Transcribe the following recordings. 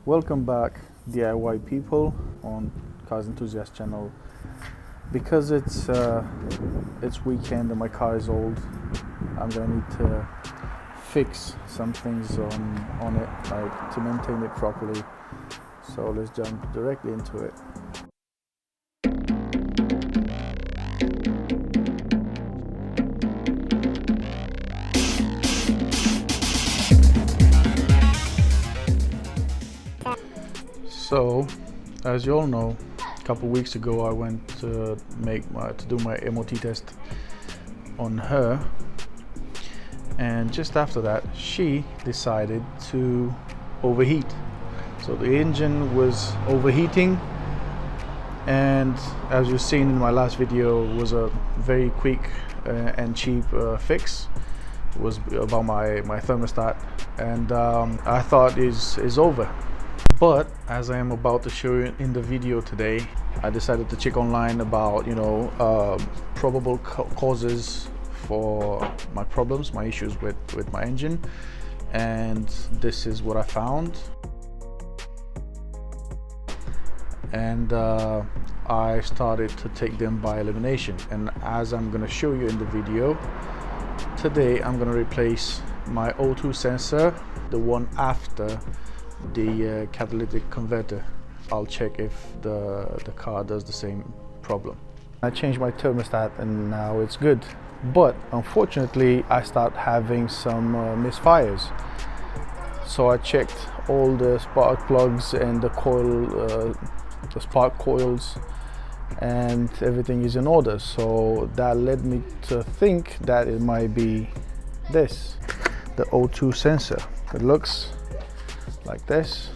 Welcome back, DIY people on Cars Enthusiast channel. Because it's weekend and my car is old, I'm gonna need to fix some things on it, like to maintain it properly. So let's jump directly into it. So, as you all know, a couple of weeks ago I went to do my MOT test on her, and just after that she decided to overheat. So the engine was overheating, and as you've seen in my last video, was a very quick and cheap fix. It was about my thermostat, and I thought is over. But as I am about to show you in the video today, I decided to check online about probable causes for my problems, my issues with my engine, and this is what I found. And I started to take them by elimination, and as I'm going to show you in the video today, I'm going to replace my O2 sensor, the one after the catalytic converter. I'll check if the car does the same problem. I changed my thermostat and now it's good, but unfortunately I start having some misfires. So I checked all the spark plugs and the coil, the spark coils, and everything is in order. So that led me to think that it might be this, the O2 sensor. It looks like this.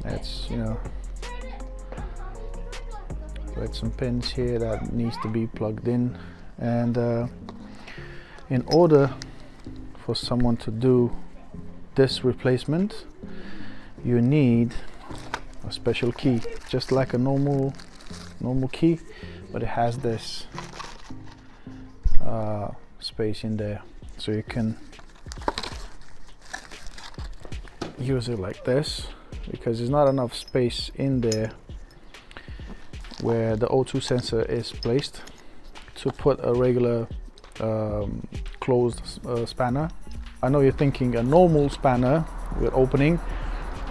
It's, with some pins here that needs to be plugged in, and in order for someone to do this replacement, you need a special key, just like a normal key, but it has this space in there, so you can use it like this, because there's not enough space in there where the O2 sensor is placed to put a regular closed spanner. I know you're thinking a normal spanner with opening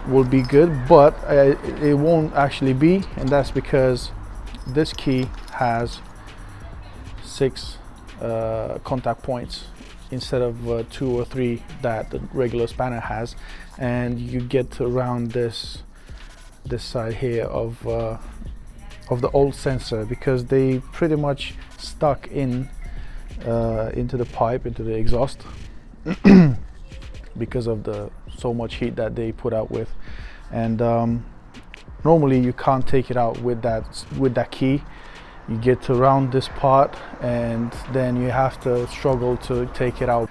will be good, but it won't actually be, and that's because this key has 6 contact points instead of 2 or 3 that the regular spanner has, and you get around this side here of the old sensor, because they pretty much stuck in into the pipe, into the exhaust because of the so much heat that they put out with, and normally you can't take it out with that key. You get around this part and then you have to struggle to take it out.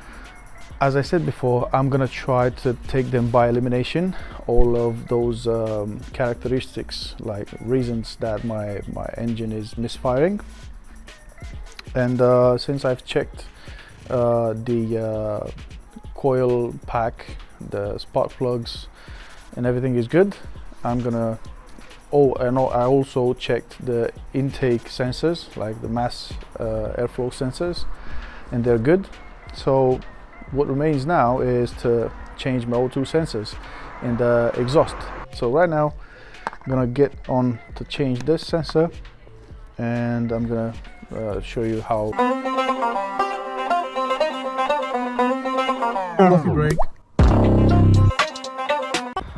As I said before, I'm gonna try to take them by elimination, all of those characteristics, like reasons that my engine is misfiring. And since I've checked the coil pack, the spark plugs, and everything is good, I'm gonna and I also checked the intake sensors, like the mass airflow sensors, and they're good. So what remains now is to change my O2 sensors in the exhaust. So right now I'm gonna get on to change this sensor, and I'm gonna show you how. Coffee break.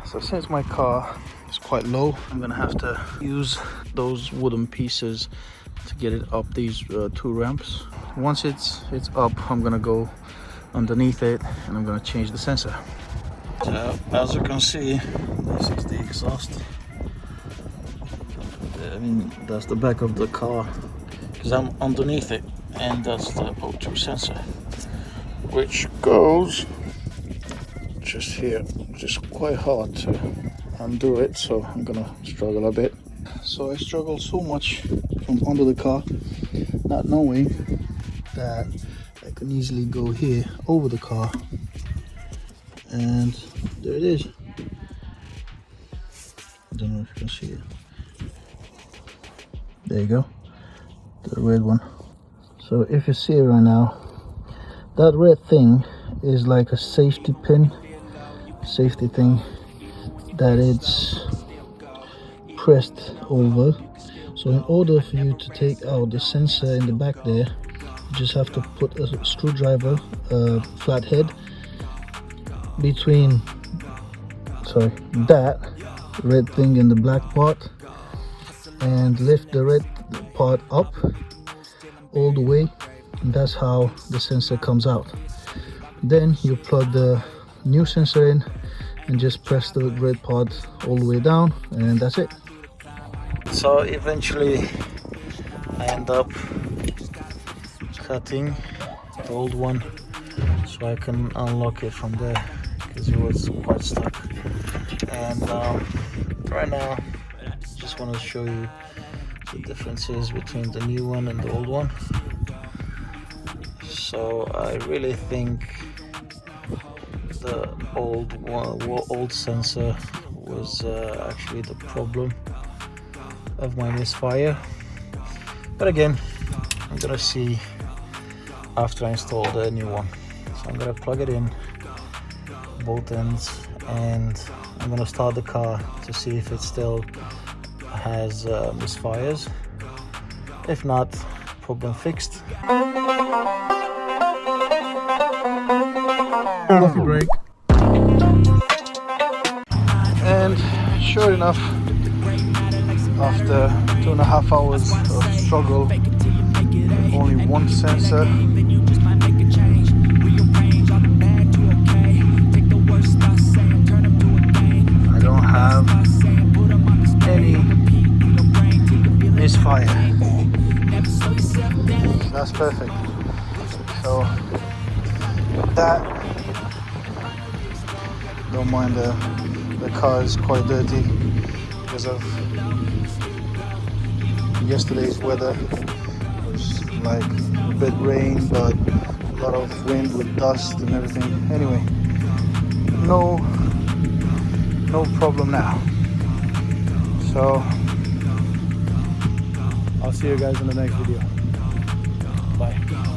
So since my car is quite low, I'm gonna have to use those wooden pieces to get it up these 2 ramps. Once it's up, I'm gonna go underneath it and I'm gonna change the sensor. So as you can see, this is the exhaust. I mean, that's the back of the car, because I'm underneath it, and that's the O2 sensor, which goes just here. It's just quite hard to undo it, so I'm gonna struggle a bit. So I struggle so much from under the car, not knowing that I can easily go here over the car, and there it is. don't know if you can see it. There you go, the red one. So if you see it right now, that red thing is like a safety pin, safety thing that it's pressed over. So in order for you to take out the sensor in the back there, you just have to put a screwdriver, flathead, between that red thing and the black part, and lift the red part up all the way, and that's how the sensor comes out. Then you plug the new sensor in and just press the red part all the way down, and that's it. So eventually I end up cutting the old one so I can unlock it from there, because it was quite stuck. And right now just want to show you the differences between the new one and the old one. So I really think the old sensor was actually the problem of my misfire. But again, I'm gonna see after I install the new one. So I'm gonna plug it in both ends, and I'm gonna start the car to see if it still has misfires. If not, problem fixed. Coffee break. And sure enough, after 2.5 hours of struggle, only one sensor, I don't have any misfire. That's perfect. So that, don't mind the car is quite dirty because of yesterday's weather. It was like a bit rain, but a lot of wind with dust and everything. Anyway, no problem now. So I'll see you guys in the next video. Bye.